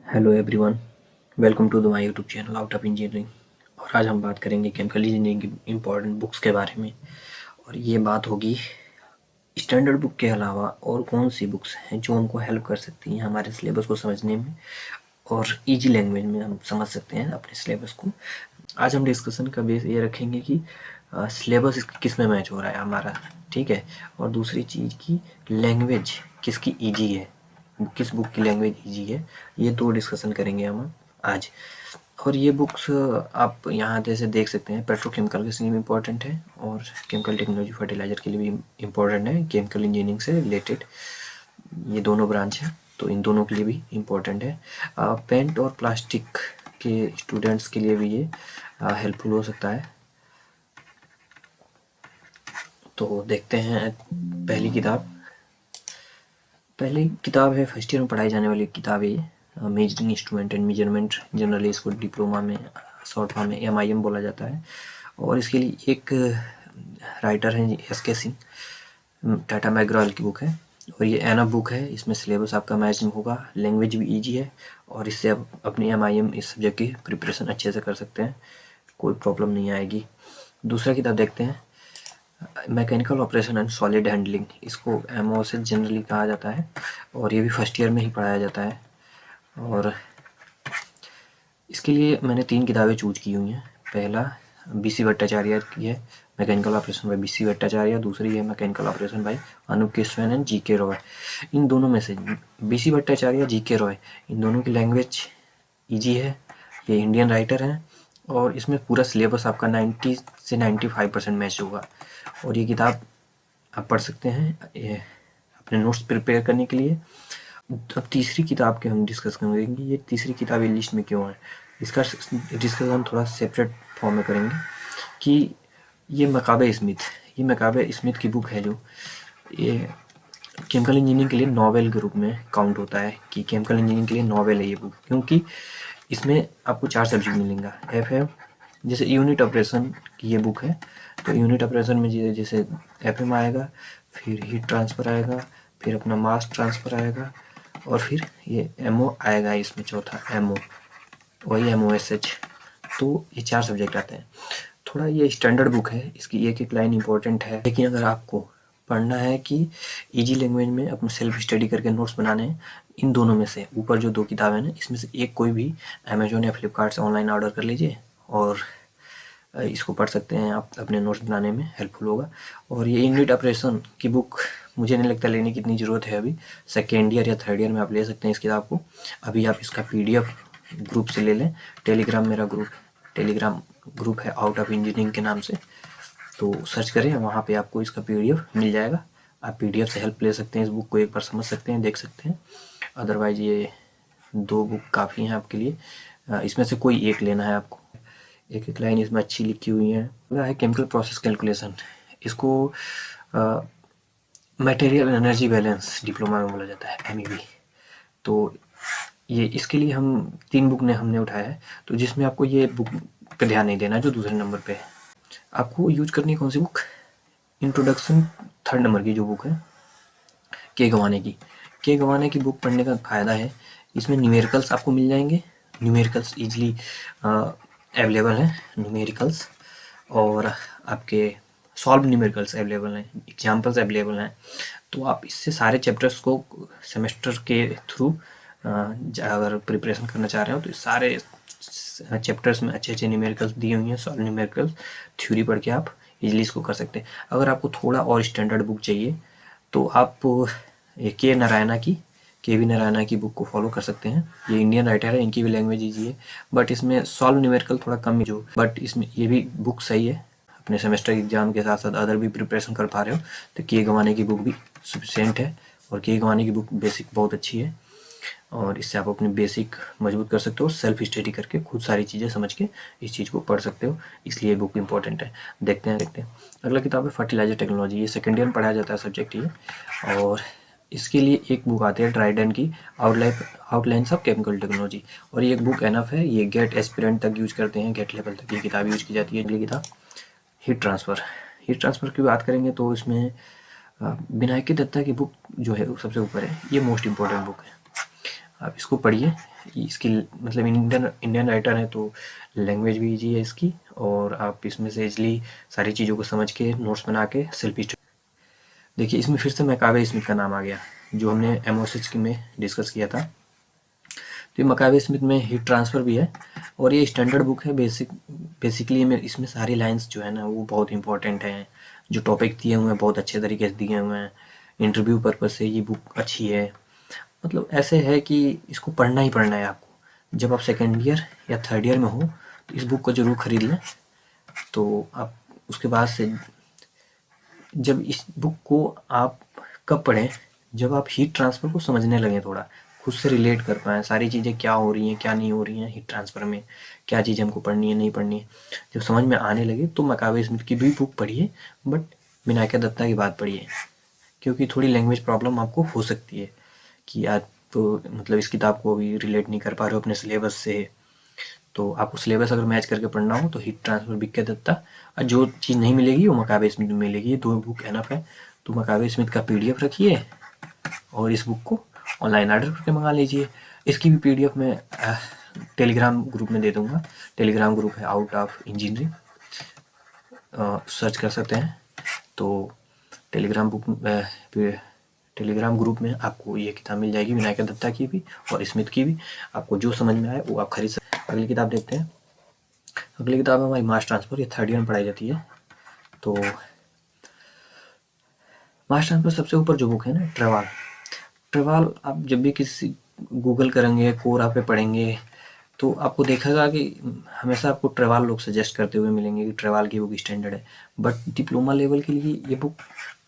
Hello everyone, welcome to the my YouTube channel out of engineering. और आज हम बात करेंगे केमिकल इंजीनियरिंग की इम्पोर्टेंट बुक्स के बारे में। और ये बात होगी स्टैंडर्ड बुक के अलावा और कौन सी बुक्स हैं जो हमको हेल्प कर सकती हैं हमारे सिलेबस को समझने में और इजी लैंग्वेज में हम समझ सकते हैं अपने सिलेबस को। आज हम डिस्कशन का बेस ये रखेंगे कि सिलेबस किस में मैच हो रहा है हमारा, ठीक है। और दूसरी चीज़ की लैंग्वेज किसकी ईजी है, किस बुक की लैंग्वेज ईजी है, ये दो डिस्कशन करेंगे हम आज। और ये बुक्स आप यहाँ जैसे देख सकते हैं, पेट्रोकेमिकल के लिए भी इम्पोर्टेंट है और केमिकल टेक्नोलॉजी फर्टिलाइजर के लिए भी इम्पोर्टेंट है, केमिकल इंजीनियरिंग से रिलेटेड ये दोनों ब्रांच है, तो इन दोनों के लिए भी इम्पोर्टेंट है। पेंट और प्लास्टिक के स्टूडेंट्स के लिए भी ये हेल्पफुल हो सकता है। तो देखते हैं पहली किताब है फर्स्ट ईयर में पढ़ाई जाने वाली किताब है ये, measuring instrument and measurement. Generally इसको डिप्लोमा में शॉर्ट फॉर्म में MIM बोला जाता है। और इसके लिए एक राइटर हैं SK सिंह, टाटा मैग्रॉल की बुक है और ये एनफ बुक है। इसमें सिलेबस आपका मैचिंग होगा, लैंग्वेज भी ईजी है और इससे आप अपनी MIM इस सब्जेक्ट की प्रिपरेशन अच्छे से कर सकते हैं, कोई प्रॉब्लम नहीं आएगी। दूसरा किताब देखते हैं, mechanical operation and solid handling. इसको MO से जनरली कहा जाता है और ये भी फर्स्ट ईयर में ही पढ़ाया जाता है। और इसके लिए मैंने 3 किताबें चूज की हुई हैं। पहला BC भट्टाचार्य की है, mechanical operation by BC Bhattacharya. दूसरी है mechanical operation by Anup Keshavan and GK Roy. इन दोनों में से BC भट्टाचार्य, GK रॉय, इन दोनों की लैंग्वेज ईजी है, ये इंडियन राइटर हैं और इसमें पूरा सिलेबस आपका 90 से 95% मैच होगा। और ये किताब आप पढ़ सकते हैं ये अपने नोट्स प्रिपेयर करने के लिए। अब तीसरी किताब के हम डिस्कस करेंगे, ये तीसरी किताब ये लिस्ट में क्यों है, इसका डिस्कस हम थोड़ा सेपरेट फॉर्म में करेंगे। कि ये मकाबे स्मिथ की बुक है, जो ये केमिकल इंजीनियरिंग के लिए नॉवेल के रूप में काउंट होता है कि केमिकल इंजीनियरिंग के लिए नॉवेल है ये बुक, क्योंकि इसमें आपको 4 सब्जेक्ट मिलेंगे। FM जैसे यूनिट ऑपरेशन की ये बुक है, तो यूनिट ऑपरेशन में जैसे FM आएगा, फिर हीट ट्रांसफ़र आएगा, फिर अपना मास ट्रांसफ़र आएगा और फिर ये MO आएगा इसमें चौथा MO, वही MOSH। तो ये 4 सब्जेक्ट आते हैं। थोड़ा ये स्टैंडर्ड बुक है, इसकी एक एक लाइन इंपॉर्टेंट है, लेकिन अगर आपको पढ़ना है कि इजी लैंग्वेज में अपने सेल्फ स्टडी करके नोट्स बनाने हैं, इन दोनों में से ऊपर जो 2 किताबें हैं इसमें से एक कोई भी अमेजोन या फ्लिपकार्ट से ऑनलाइन ऑर्डर कर लीजिए और इसको पढ़ सकते हैं आप, अपने नोट्स बनाने में हेल्पफुल होगा। और ये यूनिट ऑपरेशन की बुक मुझे नहीं लगता लेने की इतनी ज़रूरत है, अभी सेकेंड ईयर या थर्ड ईयर में आप ले सकते हैं इस किताब को। अभी आप इसका PDF ग्रुप से ले लें, टेलीग्राम ग्रुप है आउट ऑफ इंजीनियरिंग के नाम से, तो सर्च करें, वहाँ पे आपको इसका PDF मिल जाएगा। आप PDF से हेल्प ले सकते हैं, इस बुक को एक बार समझ सकते हैं, देख सकते हैं। अदरवाइज ये 2 बुक काफ़ी हैं आपके लिए, इसमें से कोई एक लेना है आपको। एक एक लाइन इसमें अच्छी लिखी हुई है। अगला है केमिकल प्रोसेस कैलकुलेशन, इसको मटेरियल एनर्जी बैलेंस डिप्लोमा में बोला जाता है, MEB। तो ये इसके लिए हम 3 बुक हमने उठाया है, तो जिसमें आपको ये बुक पे ध्यान नहीं देना है जो दूसरे नंबर पे है। आपको यूज करनी है कौन सी बुक, इंट्रोडक्शन 3rd नंबर की जो बुक है, के गवाने की बुक पढ़ने का फ़ायदा है, इसमें न्यूमेरिकल्स आपको मिल जाएंगे, न्यूमेरिकल्स ईजिली अवेलेबल हैं न्यूमेरिकल्स, और आपके सॉल्व न्यूमेरिकल्स अवेलेबल हैं, एग्जाम्पल्स अवेलेबल हैं। तो आप इससे सारे चैप्टर्स को सेमेस्टर के थ्रू अगर प्रिपरेशन करना चाह रहे हो तो सारे चैप्टर्स में अच्छे अच्छे न्यूमेरिकल्स दिए हुए हैं, सॉल्व न्यूमेरिकल्स थ्योरी पढ़ के आप इजीली इसको कर सकते हैं। अगर आपको थोड़ा और स्टैंडर्ड बुक चाहिए तो आप KV नारायणा की बुक को फॉलो कर सकते हैं। ये इंडियन राइटर है, इनकी भी लैंग्वेज ईजी है, बट इसमें सॉल्व न्यूमेरिकल थोड़ा कम है बट इसमें ये भी बुक सही है। अपने सेमेस्टर एग्जाम के साथ साथ अदर भी प्रिपरेशन कर पा रहे हो तो के गवाने की बुक भी सफिशिएंट है, और के गवाने की बुक बेसिक बहुत अच्छी है और इससे आप अपने बेसिक मजबूत कर सकते हो, सेल्फ स्टडी करके खुद सारी चीज़ें समझ के इस चीज़ को पढ़ सकते हो, इसलिए बुक इंपॉर्टेंट है। देखते हैं अगला किताब है फर्टिलाइजर टेक्नोलॉजी, ये सेकेंड ईयर में पढ़ाया जाता है सब्जेक्ट ये। और इसके लिए एक बुक आती है ड्राइडन की, आउटलाइन्स ऑफ केमिकल टेक्नोलॉजी, और ये एक बुक एनफ है, ये गेट एस्पिरेंट तक यूज करते हैं, गेट लेवल तक ये किताब यूज की जाती है। अगली किताब हीट ट्रांसफ़र की बात करेंगे तो इसमें विनायकी दत्ता की बुक जो है सबसे ऊपर है, ये मोस्ट इम्पोर्टेंट बुक है। आप इसको पढ़िए। इसकी मतलब इंडियन राइटर है तो लैंग्वेज भी ईजी है इसकी, और आप इसमें से ईजिली सारी चीज़ों को समझ के नोट्स बना के सेल्फ स्टडी। देखिए इसमें फिर से मैकाबे स्मिथ का नाम आ गया, जो हमने एमओएसएच में डिस्कस किया था। तो ये मैकाबे स्मिथ में हीट ट्रांसफ़र भी है, और ये स्टैंडर्ड बुक है। बेसिकली इसमें सारी लाइंस जो है ना वो बहुत इंपॉर्टेंट हैं, जो टॉपिक दिए हुए हैं बहुत अच्छे तरीके से दिए हुए हैं। इंटरव्यू पर्पज़ से ये बुक अच्छी है। मतलब ऐसे है कि इसको पढ़ना ही पढ़ना है आपको। जब आप सेकेंड ईयर या थर्ड ईयर में हो तो इस बुक को ज़रूर खरीद लें। तो आप उसके बाद से जब इस बुक को आप कब पढ़ें, जब आप हीट ट्रांसफ़र को समझने लगें, थोड़ा खुद से रिलेट कर पाएँ सारी चीज़ें क्या हो रही हैं क्या नहीं हो रही हैं हीट ट्रांसफ़र में, क्या चीज़ हमको पढ़नी है नहीं पढ़नी है। जब समझ में आने लगे तो मैकाबे स्मिथ की भी बुक पढ़िए, बट विनायक दत्ता की बात पढ़िए, क्योंकि थोड़ी लैंग्वेज प्रॉब्लम आपको हो सकती है कि आप मतलब इस किताब को अभी रिलेट नहीं कर पा रहे हो अपने सिलेबस से। तो आपको सिलेबस अगर मैच करके पढ़ना हो तो हीट ट्रांसफ़र विनायक दत्ता, और जो चीज़ नहीं मिलेगी वो मैकाबे स्मिथ में मिलेगी। ये 2 बुक एनफ है। तो मैकाबे स्मिथ का पीडीएफ रखिए और इस बुक को ऑनलाइन ऑर्डर करके मंगा लीजिए। इसकी भी पीडीएफ मैं टेलीग्राम ग्रुप में दे दूँगा। टेलीग्राम ग्रुप है आउट ऑफ इंजीनियरिंग, सर्च कर सकते हैं। तो टेलीग्राम ग्रुप में आपको ये किताब मिल जाएगी, विनायक दत्ता की भी और स्मिथ की भी। आपको जो समझ में आए वो आप खरीद सकते हैं। अगली किताब देखते हैं। अगली किताब है हमारी मास ट्रांसफ़र। ये थर्ड ईयर में पढ़ाई जाती है। तो मास ट्रांसफ़र सबसे ऊपर जो बुक है ना, ट्रेवाल आप जब भी किसी गूगल करेंगे, कोरा पे पढ़ेंगे, तो आपको देखेगा कि हमेशा आपको ट्रेवाल लोग सजेस्ट करते हुए मिलेंगे कि ट्रेवाल की बुक स्टैंडर्ड है। बट डिप्लोमा लेवल के लिए ये बुक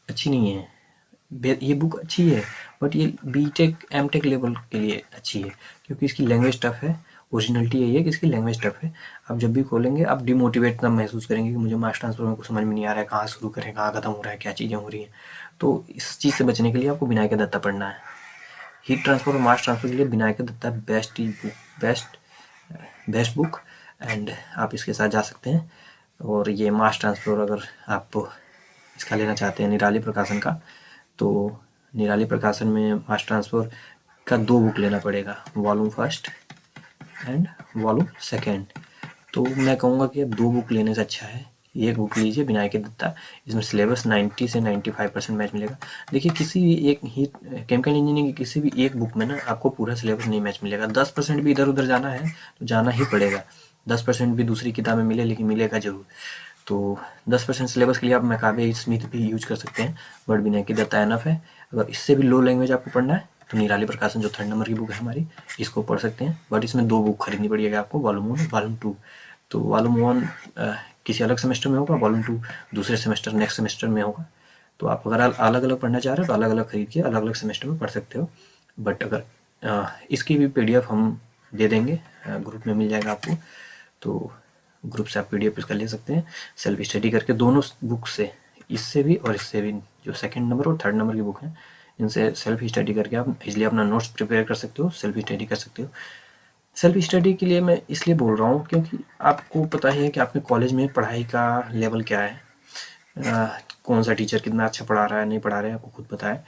अच्छी नहीं है। ये बुक अच्छी है बट ये बीटेक एमटेक लेवल के लिए अच्छी है, क्योंकि इसकी लैंग्वेज टफ है। ओरिजिनलिटी यही है कि इसकी लैंग्वेज टफ है। आप जब भी खोलेंगे आप डिमोटिवेट तब महसूस करेंगे कि मुझे मास ट्रांसफ़र में कुछ समझ में नहीं आ रहा है, कहाँ शुरू करें कहाँ ख़त्म हो रहा है, क्या चीज़ें हो रही हैं। तो इस चीज़ से बचने के लिए आपको विनायक दत्ता पढ़ना है। हीट ट्रांसफ़र और मास ट्रांसफ़र के लिए Vinayak Dutta best book, and आप इसके साथ जा सकते हैं। और ये मास ट्रांसफ़र अगर आप इसका लेना चाहते हैं निराली प्रकाशन का, तो निराली प्रकाशन में मास ट्रांसफ़र का 2 बुक लेना पड़ेगा, volume first and volume second. तो मैं कहूँगा कि अब 2 बुक लेने से अच्छा है एक बुक लीजिए विनायक दत्ता। इसमें सिलेबस 90 से 95% मैच मिलेगा। देखिए किसी भी एक ही केमिकल इंजीनियरिंग की किसी भी एक बुक में ना आपको पूरा सिलेबस नहीं मैच मिलेगा। 10% भी इधर उधर जाना है तो जाना ही पड़ेगा। 10% भी दूसरी किताब में मिले, लेकिन मिलेगा जरूर। तो 10% सिलेबस के लिए आप मैकाबे स्मिथ भी यूज कर सकते हैं, बट विनायक दत्ता एनफ है। अगर इससे भी लो लैंग्वेज आपको पढ़ना है तो निराली प्रकाशन जो 3rd नंबर की बुक है हमारी, इसको पढ़ सकते हैं। बट इसमें 2 बुक खरीदनी पड़ेगी आपको, वॉल्यूम 1 वॉल्यूम 2। तो वॉल्यूम 1 किसी अलग सेमेस्टर में होगा, वॉल्यूम 2 दूसरे सेमेस्टर नेक्स्ट सेमेस्टर में होगा। तो आप अगर अलग अलग पढ़ना चाह रहे हो तो अलग अलग खरीद के अलग अलग सेमेस्टर में पढ़ सकते हो। बट अगर इसकी भी पीडीएफ हम दे देंगे, ग्रुप में मिल जाएगा आपको। तो ग्रुप से आप पीडीएफ इसका ले सकते हैं, सेल्फ स्टडी करके दोनों बुक से, इससे भी और इससे भी, जो 2nd नंबर और 3rd नंबर की बुक है इनसे सेल्फ स्टडी करके आप इजीली अपना नोट्स प्रिपेयर कर सकते हो, सेल्फ स्टडी कर सकते हो। सेल्फ स्टडी के लिए मैं इसलिए बोल रहा हूँ क्योंकि आपको पता ही है कि आपके कॉलेज में पढ़ाई का लेवल क्या है, कौन सा टीचर कितना अच्छा पढ़ा रहा है नहीं पढ़ा रहा है आपको खुद पता है।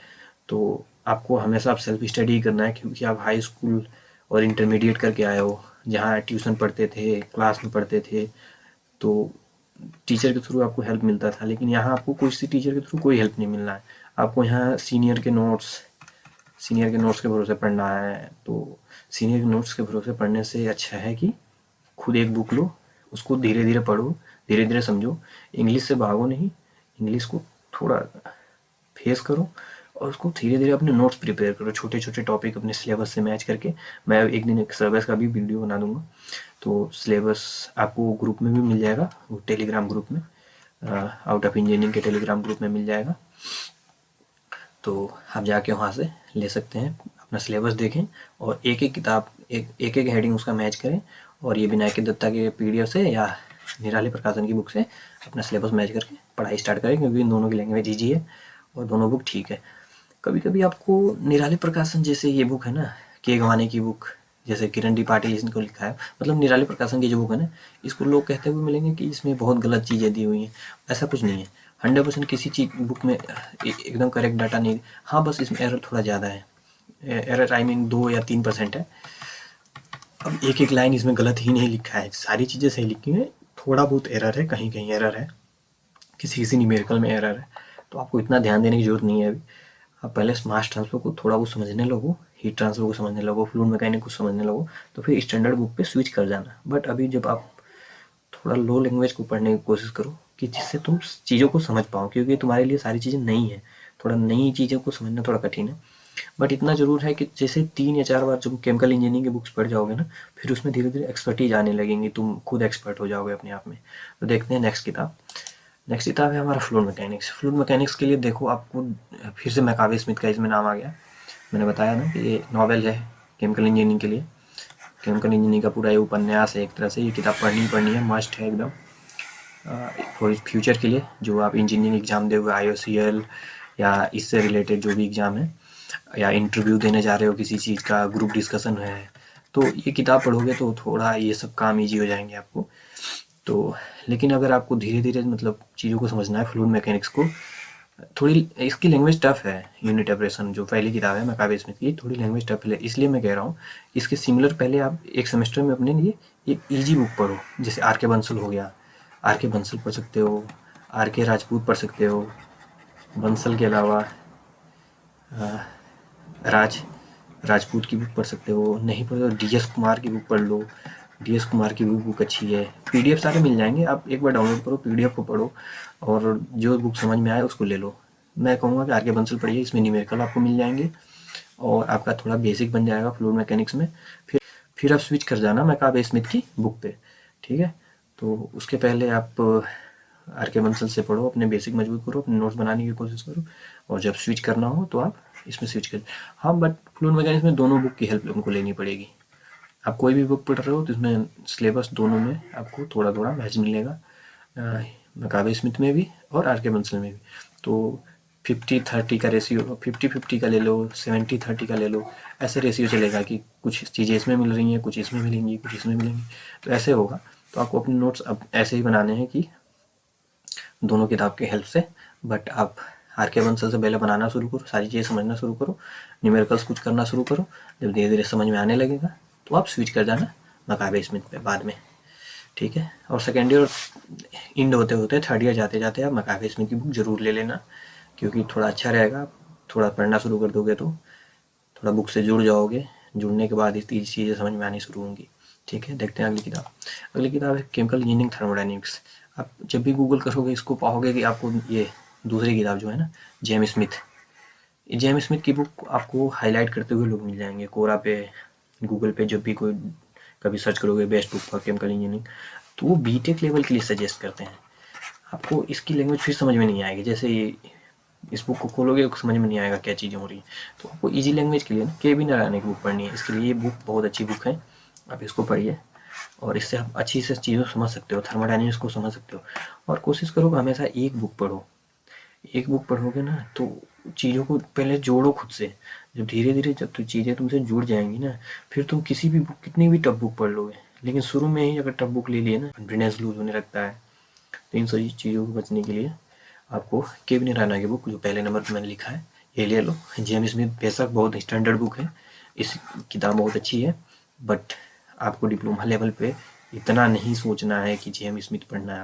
तो आपको हमेशा आप सेल्फ स्टडी करना है, क्योंकि आप हाई स्कूल और इंटरमीडिएट करके आए हो, जहाँ ट्यूशन पढ़ते थे, क्लास में पढ़ते थे, तो टीचर के थ्रू आपको हेल्प मिलता था। लेकिन यहाँ आपको किसी टीचर के थ्रू कोई हेल्प नहीं मिलना है। आपको यहाँ सीनियर के नोट्स के भरोसे पढ़ना है। तो सीनियर के नोट्स के भरोसे पढ़ने से अच्छा है कि खुद एक बुक लो, उसको धीरे धीरे पढ़ो, धीरे धीरे समझो। इंग्लिश से भागो नहीं, इंग्लिश को थोड़ा फेस करो और उसको धीरे धीरे अपने नोट्स प्रिपेयर करो, छोटे छोटे टॉपिक अपने सिलेबस से मैच करके। मैं एक दिन एक सिलेबस का भी वीडियो बना दूंगा। तो सिलेबस आपको ग्रुप में भी मिल जाएगा, वो टेलीग्राम ग्रुप में, आउट ऑफ इंजीनियरिंग के टेलीग्राम ग्रुप में मिल जाएगा। तो आप जाके वहाँ से ले सकते हैं, अपना सिलेबस देखें और एक एक किताब एक हेडिंग उसका मैच करें। और ये विनायक दत्ता के पीडीएफ से या निराली प्रकाशन की बुक से अपना सिलेबस मैच करके पढ़ाई स्टार्ट करें, क्योंकि इन दोनों की लैंग्वेज ईजी है और दोनों बुक ठीक है। कभी कभी आपको निराली प्रकाशन जैसे ये बुक है ना, के गवाने की बुक, जैसे किरण डी पाटिल इसको लिखा है, मतलब निराली प्रकाशन की जो बुक है ना, इसको लोग कहते हुए मिलेंगे कि इसमें बहुत गलत चीज़ें दी हुई हैं। ऐसा कुछ नहीं है। 100% किसी चीज बुक में एकदम करेक्ट डाटा नहीं। हाँ बस इसमें एरर थोड़ा ज़्यादा है, एरर टाइमिंग 2 या 3% है। अब एक एक लाइन इसमें गलत ही नहीं लिखा है, सारी चीज़ें सही लिखी हैं, थोड़ा बहुत एरर है, कहीं कहीं एरर है, किसी किसी न्यूमेरिकल में एरर है, तो आपको इतना ध्यान देने की जरूरत नहीं है अभी। आप पहले मास ट्रांसफर को थोड़ा बहुत समझने लगो, हीट ट्रांसफर को समझने लगो, फ्लूइड मैकेनिक को समझने लगो, तो फिर स्टैंडर्ड बुक पे स्विच कर जाना। बट अभी जब आप थोड़ा लो लैंग्वेज को पढ़ने की कोशिश करो कि जिससे तुम चीज़ों को समझ पाओ, क्योंकि तुम्हारे लिए सारी चीज़ें नई है, थोड़ा नई चीज़ों को समझना थोड़ा कठिन है। बट इतना ज़रूर है कि जैसे 3 या 4 बार जब केमिकल इंजीनियरिंग की बुक्स पढ़ जाओगे ना, फिर उसमें धीरे धीरे एक्सपर्टीज आने लगेंगी, तुम खुद एक्सपर्ट हो जाओगे अपने आप में। तो देखते हैं नेक्स्ट किताब। नेक्स्ट किताब है हमारा फ्लूइड मैकेनिक्स। फ्लूइड मैकेनिक्स के लिए देखो आपको फिर से मैकावे स्मिथ का इसमें नाम आ गया। मैंने बताया ना कि ये नॉवेल है केमिकल इंजीनियरिंग के लिए। केमिकल इंजीनियरिंग का पूरा ये उपन्यास है एक तरह से, ये किताब पढ़नी है, मस्ट है एकदम फॉर फ्यूचर के लिए। जो आप इंजीनियरिंग एग्जाम दोगे, IOCL या इससे रिलेटेड जो भी एग्ज़ाम है, या इंटरव्यू देने जा रहे हो किसी चीज़ का, ग्रुप डिस्कशन है, तो ये किताब पढ़ोगे तो थोड़ा ये सब काम ईजी हो जाएंगे आपको। तो लेकिन अगर आपको धीरे धीरे मतलब चीज़ों को समझना है फ्लूइड मैकेनिक्स को, थोड़ी इसकी लैंग्वेज टफ है। यूनिट ऑपरेशन जो पहली किताब है मैकावे स्मिथ की, थोड़ी लैंग्वेज टफ है, इसलिए मैं कह रहा हूँ इसके सिमिलर पहले आप एक सेमेस्टर में अपने लिए एक ईजी बुक पढ़ो। जैसे आर के बंसल हो गया, आर के बंसल पढ़ सकते हो, आर के राजपूत पढ़ सकते हो, बंसल के अलावा राजपूत की बुक पढ़ सकते हो, नहीं पढ़े तो DS कुमार की बुक पढ़ लो। DS कुमार की भी बुक अच्छी है, PDF सारे मिल जाएंगे, आप एक बार डाउनलोड करो, PDF को पढ़ो और जो बुक समझ में आए उसको ले लो। मैं कहूँगा कि आर के बंसल पढ़िए, इसमें न्यूमेरिकल आपको मिल जाएंगे और आपका थोड़ा बेसिक बन जाएगा फ्लूइड मैकेनिक्स में। फिर आप स्विच कर जाना मैकावे स्मिथ की बुक पे, ठीक है। तो उसके पहले आप आर के बंसल से पढ़ो, अपने बेसिक मजबूत करो, अपने नोट्स बनाने की कोशिश करो, और जब स्विच करना हो तो आप इसमें स्विच कर। हाँ, बट फ्लूइड मैकेनिक्स में दोनों बुक की हेल्प हमको लेनी पड़ेगी। आप कोई भी बुक पढ़ रहे हो तो इसमें सिलेबस दोनों में आपको थोड़ा थोड़ा मैच मिलेगा, मैकावे स्मिथ में भी और आर के बंसल में भी। तो 50-30 का रेशियो, 50-50 का ले लो, 70-30 का ले लो, ऐसे रेशियो चलेगा कि कुछ चीज़ें इसमें मिल रही हैं, कुछ इसमें मिलेंगी, कुछ इसमें मिलेंगी, तो ऐसे होगा। तो आपको अपने नोट्स अब ऐसे ही बनाने हैं कि दोनों किताब की हेल्प से। बट आप आर के बंसल से पहले बनाना शुरू करो, सारी चीज़ें समझना शुरू करो, न्यूमेरिकल्स कुछ करना शुरू करो। जब धीरे धीरे समझ में आने लगेगा तो आप स्विच कर जाना मैकावे स्मिथ पे बाद में, ठीक है। और सेकेंड ईयर इंड होते होते थर्ड ईयर जाते जाते आप मैकावे स्मिथ की बुक जरूर ले लेना, क्योंकि थोड़ा अच्छा रहेगा। थोड़ा पढ़ना शुरू कर दोगे तो थोड़ा बुक से जुड़ जाओगे, जुड़ने के बाद इतनी चीज़ें समझ में आनी शुरू होंगी, ठीक है। देखते हैं अगली किताब। अगली किताब है केमिकल इंजीनियरिंग थर्मोडायनेमिक्स। आप जब भी गूगल करोगे इसको पाओगे कि आपको ये दूसरी किताब जो है ना, जेम्स स्मिथ, जेम्स स्मिथ की बुक आपको हाईलाइट करते हुए लोग मिल जाएंगे कोरा पे, गूगल पे। जब भी कोई कभी सर्च करोगे best book for chemical engineering, तो वो बीटेक लेवल के लिए सजेस्ट करते हैं। आपको इसकी लैंग्वेज फिर समझ में नहीं आएगी, जैसे ये इस बुक को खोलोगे समझ में नहीं आएगा क्या चीज़ें हो रही हैं। तो आपको इजी लैंग्वेज के लिए ना केविन नारायण की बुक पढ़नी है, इसके लिए ये बुक बहुत अच्छी बुक है, आप इसको पढ़िए और इससे आप अच्छी से चीज़ों को समझ सकते हो, थर्मोडायनेमिक्स को समझ सकते हो। और कोशिश करो कि हमेशा एक बुक पढ़ो, एक बुक पढ़ोगे ना तो चीज़ों को पहले जोड़ो खुद से। जब धीरे धीरे जब तो चीज़ें तुमसे जुड़ जाएंगी ना, फिर तुम किसी भी बुक, कितनी भी टफ बुक पढ़ लोगे। लेकिन शुरू में ही अगर टफ बुक ले लिए ना, कॉन्फिडेंस लूज होने लगता है। तो इन सभी चीज़ों को बचने के लिए आपको केविन राना की बुक जो पहले नंबर पर मैंने लिखा है ये ले लो। जेम्स स्मिथ बेशक बहुत स्टैंडर्ड बुक है, इस किताब बहुत अच्छी है, बट आपको डिप्लोमा लेवल पे इतना नहीं सोचना है कि जेम्स स्मिथ पढ़ना है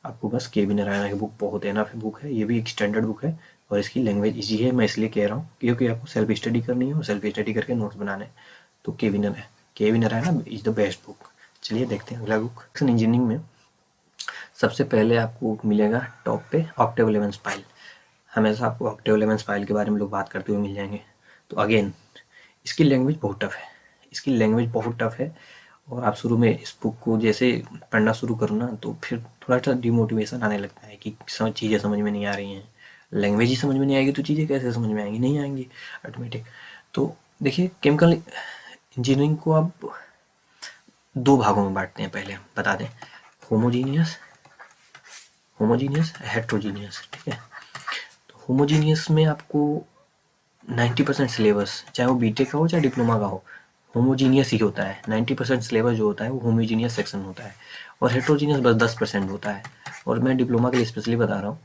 आपको बस केविन राना की बुक बहुत एनफ बुक है। ये भी एक स्टैंडर्ड बुक है और इसकी लैंग्वेज ईजी है, मैं इसलिए कह रहा हूँ क्योंकि आपको सेल्फ स्टडी करनी है और सेल्फ स्टडी करके नोट्स बनाने। तो Kevin Rana is the best book. चलिए देखते हैं अगला बुक। इंजीनियरिंग में सबसे पहले आपको मिलेगा टॉप पे ऑक्टेव एलिमेंट्स फाइल। हमेशा आपको ऑक्टेव एलिमेंट्स फाइल के बारे में लोग बात करते हुए मिल जाएंगे। तो अगेन इसकी लैंग्वेज बहुत टफ है, इसकी लैंग्वेज बहुत टफ है। और आप शुरू में इस बुक को जैसे पढ़ना शुरू करो ना तो फिर थोड़ा सा डिमोटिवेशन आने लगता है कि चीज़ें समझ में नहीं आ रही हैं, लैंग्वेज ही समझ में नहीं आएगी तो चीज़ें कैसे समझ में आएंगी, नहीं आएंगी ऑटोमेटिक। तो देखिए केमिकल इंजीनियरिंग को आप दो भागों में बांटते हैं, पहले हम बता दें, होमोजीनियस हेट्रोजीनियस, ठीक है। तो होमोजीनियस में आपको 90% सिलेबस, चाहे वो बीटेक का हो चाहे डिप्लोमा का हो, होमोजीनियस ही होता है। 90% सिलेबस जो होता है वो होमोजीनियस सेक्शन होता है, और हेट्रोजीनियस बस 10% होता है। और मैं डिप्लोमा के लिए स्पेशली बता रहा हूँ,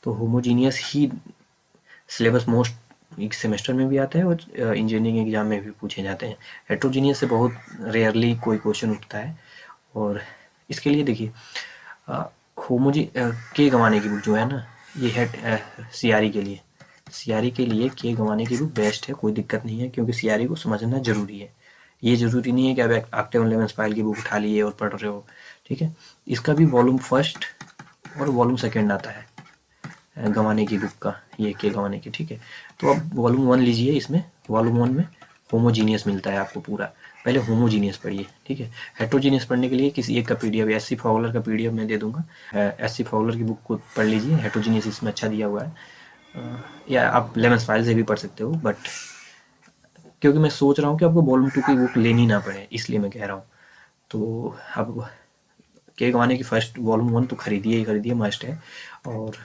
तो होमोजीनियस ही सिलेबस मोस्ट एक सेमेस्टर में भी आता है और इंजीनियरिंग एग्जाम में भी पूछे जाते हैं। हेट्रोजीनियस से बहुत रेयरली कोई क्वेश्चन उठता है। और इसके लिए देखिए होमोजी के गंवाने की बुक जो है ना, ये है सीआरई के लिए। सीआरई के लिए के गंवाने की बुक बेस्ट है, कोई दिक्कत नहीं है, क्योंकि सीआरई को समझना जरूरी है। ये जरूरी नहीं है कि आप ऑक्टेव लेवेंसपाइल की बुक उठा लिए और पढ़ रहे हो, ठीक है। इसका भी वॉल्यूम फर्स्ट और वॉल्यूम सेकेंड आता है गंवाने की बुक का, ये के गंवाने की, ठीक है। तो आप वॉल्यूम 1 लीजिए, इसमें वॉल्यूम 1 में होमोजीनियस मिलता है आपको पूरा, पहले होमोजीनियस पढ़िए, ठीक है। हेट्रोजीनियस पढ़ने के लिए किसी एक का पीडीएफ, एससी फॉगलर का पीडीएफ मैं दे दूंगा, एससी फॉगलर की बुक को पढ़ लीजिए, हेट्रोजीनियस इसमें अच्छा दिया हुआ है। या आप लेवेंसपाइल से भी पढ़ सकते हो, बट क्योंकि मैं सोच रहा हूँ कि आपको वॉल्यूम 2 की बुक लेनी ना पड़े, इसलिए मैं कह रहा हूँ। तो अब के गंवाने की फर्स्ट वॉल्यूम 1 तो खरीदिए ही खरीदिए, मस्ट है। और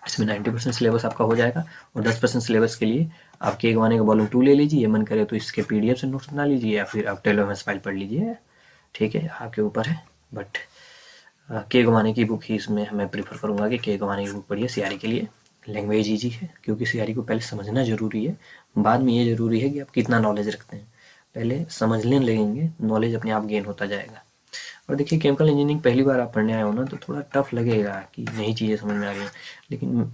इसमें 90% सिलेबस आपका हो जाएगा, और 10% सिलेबस के लिए आप के गंवाने का वॉल्यूम 2 ले लीजिए, मन करे तो इसके पीडीएफ से नोट्स बना लीजिए, या फिर आप लेवेंसपाइल पढ़ लीजिए, ठीक है, आपके ऊपर है। बट के गंवाने की बुक ही इसमें मैं प्रीफर करूँगा कि के गंवाने की बुक पढ़िए सीआरई के लिए। लैंग्वेज ईजी है, क्योंकि सीआरई को पहले समझना ज़रूरी है, बाद में ये ज़रूरी है कि आप कितना नॉलेज रखते हैं। पहले समझने लगेंगे, नॉलेज अपने आप गेन होता जाएगा। और देखिए केमिकल इंजीनियरिंग पहली बार आप पढ़ने आए हो ना, तो थोड़ा टफ लगेगा कि नई चीज़ें समझ में आ रही हैं, लेकिन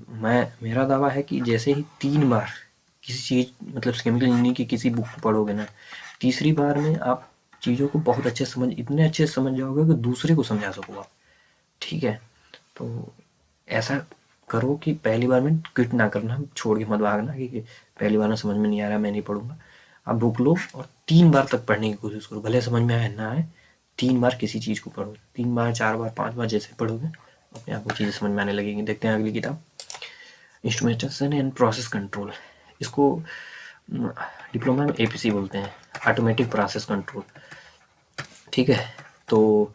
मेरा दावा है कि जैसे ही 3 बार किसी चीज़ मतलब केमिकल इंजीनियरिंग की किसी बुक को पढ़ोगे ना, तीसरी बार में आप चीज़ों को बहुत अच्छे इतने अच्छे से समझ जाओगे कि दूसरे को समझा सको आप, ठीक है। तो ऐसा करो कि पहली बार में क्विट ना करना, छोड़ के मत भागना कि पहली बार में समझ में नहीं आ रहा, मैं नहीं पढ़ूंगा। आप बुक लो और 3 बार तक पढ़ने की कोशिश करो, भले समझ में आए ना आए, 3 बार किसी चीज़ को पढ़ो, 3 बार 4 बार 5 बार जैसे पढ़ोगे अपने आप को चीज़ें समझ में आने लगेंगी। देखते हैं अगली किताब, इंस्ट्रूमेंटेशन एंड प्रोसेस कंट्रोल। इसको डिप्लोमा में एपीसी बोलते हैं, ऑटोमेटिक प्रोसेस कंट्रोल, ठीक है। तो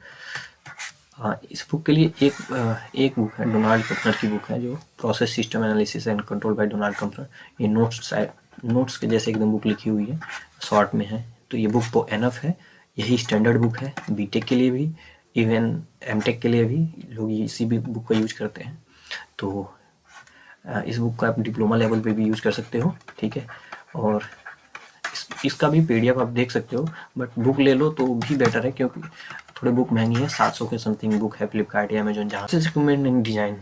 इस बुक के लिए एक बुक है, डोनाल्ड कम्पनर की बुक है, जो process system analysis and control by Donald Coughanowr. ये नोट्स के जैसे एकदम बुक लिखी हुई है, शॉर्ट में है, तो ये बुक तो एनफ है, यही स्टैंडर्ड बुक है बीटेक के लिए भी, इवन एमटेक के लिए भी लोग इसी भी बुक का यूज करते हैं। तो इस बुक का आप डिप्लोमा लेवल पे भी यूज कर सकते हो, ठीक है। और इसका भी पीडीएफ आप देख सकते हो, बट बुक ले लो तो भी बेटर है, क्योंकि थोड़ी बुक महंगी है, 700 के समथिंग बुक है फ्लिपकार्ट या अमेजोन जहाँ से। रिकमेंड एंड डिजाइन,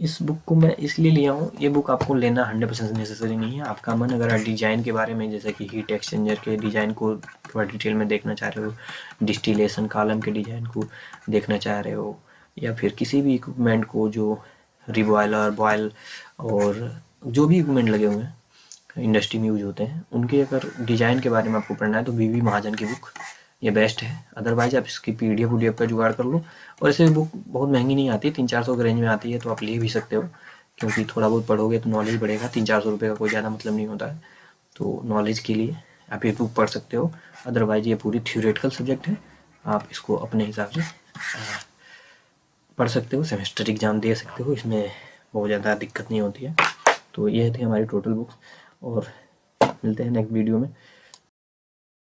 इस बुक को मैं इसलिए लिया हूँ, ये बुक आपको लेना 100% नेसेसरी नहीं है। आपका मन अगर डिजाइन के बारे में, जैसे कि हीट एक्सचेंजर के डिजाइन को थोड़ा डिटेल में देखना चाह रहे हो, डिस्टिलेशन कॉलम के डिजाइन को देखना चाह रहे हो, या फिर किसी भी इक्विपमेंट को जो रिबॉयलर बॉयल और जो भी इक्विपमेंट लगे हुए हैं इंडस्ट्री में यूज होते हैं, उनके अगर डिजाइन के बारे में आपको पढ़ना है तो वीवी महाजन की बुक ये बेस्ट है। अदरवाइज आप इसकी पीडीएफ का जुगाड़ कर लो, और ऐसे बुक बहुत महंगी नहीं आती, 300-400 के रेंज में आती है, तो आप ले भी सकते हो, क्योंकि थोड़ा बहुत पढ़ोगे तो नॉलेज बढ़ेगा। 300-400 रुपये का कोई ज़्यादा मतलब नहीं होता है, तो नॉलेज के लिए आप ये बुक पढ़ सकते हो। अदरवाइज ये पूरी थ्योरेटिकल सब्जेक्ट है, आप इसको अपने हिसाब से पढ़ सकते हो, सेमेस्टर एग्ज़ाम दे सकते हो, इसमें बहुत ज़्यादा दिक्कत नहीं होती है। तो ये थी हमारी टोटल बुक्स, और मिलते हैं नेक्स्ट वीडियो में।